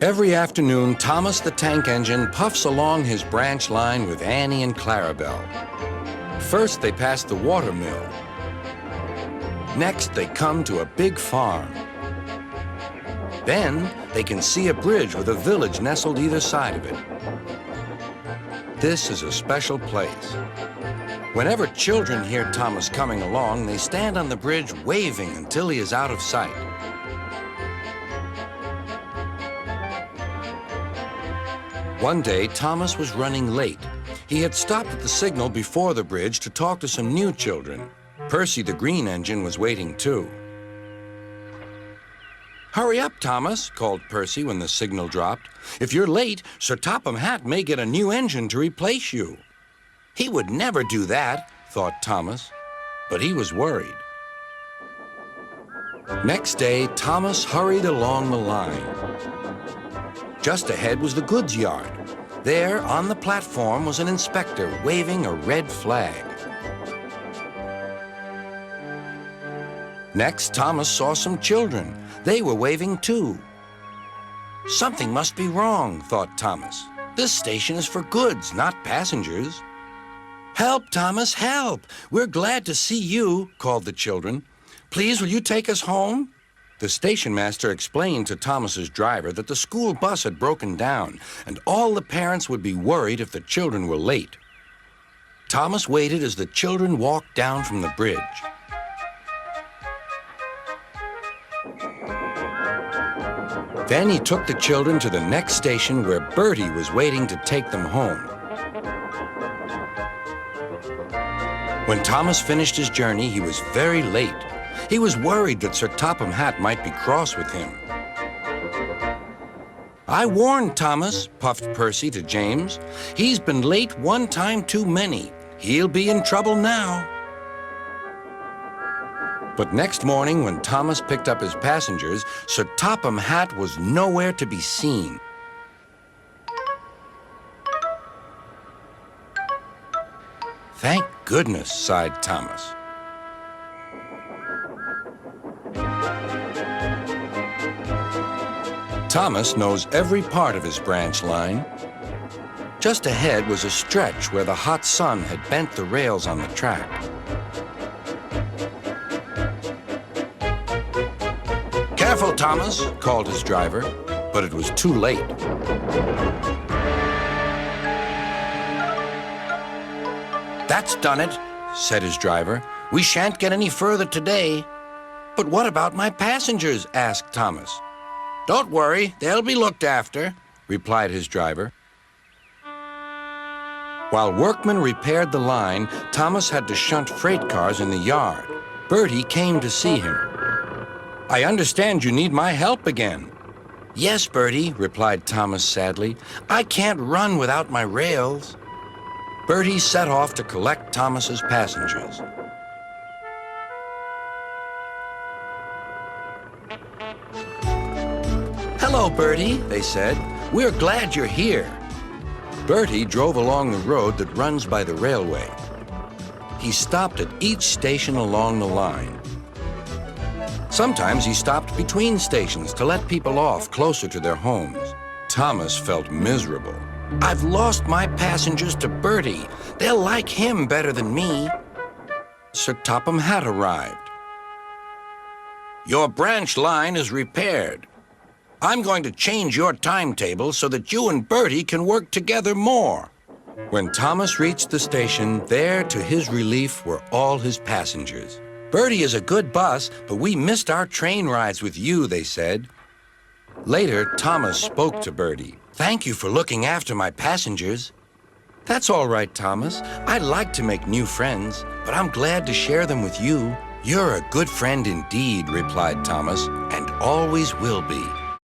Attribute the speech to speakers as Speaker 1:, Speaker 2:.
Speaker 1: Every afternoon, Thomas the Tank Engine puffs along his branch line with Annie and Clarabelle. First, they pass the water mill. Next, they come to a big farm. Then, they can see a bridge with a village nestled either side of it. This is a special place. Whenever children hear Thomas coming along, they stand on the bridge waving until he is out of sight. One day, Thomas was running late. He had stopped at the signal before the bridge to talk to some new children. Percy the green engine was waiting too. "Hurry up, Thomas," called Percy when the signal dropped. "If you're late, Sir Topham Hatt may get a new engine to replace you." He would never do that, thought Thomas, but he was worried. Next day, Thomas hurried along the line. Just ahead was the goods yard. There, on the platform, was an inspector waving a red flag. Next, Thomas saw some children. They were waving too. Something must be wrong, thought Thomas. This station is for goods, not passengers. "Help, Thomas, help! We're glad to see you," called the children. "Please, will you take us home?" The station master explained to Thomas's driver that the school bus had broken down, and all the parents would be worried if the children were late. Thomas waited as the children walked down from the bridge. Then he took the children to the next station where Bertie was waiting to take them home. When Thomas finished his journey, he was very late. He was worried that Sir Topham Hatt might be cross with him. "I warned Thomas," puffed Percy to James. "He's been late one time too many. He'll be in trouble now." But next morning, when Thomas picked up his passengers, Sir Topham Hatt was nowhere to be seen. "Thank goodness," sighed Thomas. Thomas knows every part of his branch line. Just ahead was a stretch where the hot sun had bent the rails on the track. "Careful, Thomas," called his driver, but it was too late. "That's done it," said his driver. "We shan't get any further today." "But what about my passengers?" asked Thomas. "Don't worry, they'll be looked after," replied his driver. While workmen repaired the line, Thomas had to shunt freight cars in the yard. Bertie came to see him. "I understand you need my help again." "Yes, Bertie," replied Thomas sadly. "I can't run without my rails." Bertie set off to collect Thomas's passengers. "Hello, Bertie," they said. "We're glad you're here." Bertie drove along the road that runs by the railway. He stopped at each station along the line. Sometimes he stopped between stations to let people off closer to their homes. Thomas felt miserable. "I've lost my passengers to Bertie. They'll like him better than me." Sir Topham Hatt arrived. "Your branch line is repaired. I'm going to change your timetable so that you and Bertie can work together more." When Thomas reached the station, there, to his relief, were all his passengers. "Bertie is a good bus, but we missed our train rides with you," they said. Later, Thomas spoke to Bertie. "Thank you for looking after my passengers." "That's all right, Thomas. I like to make new friends, but I'm glad to share them with you." "You're a good friend indeed," replied Thomas, "and always will be."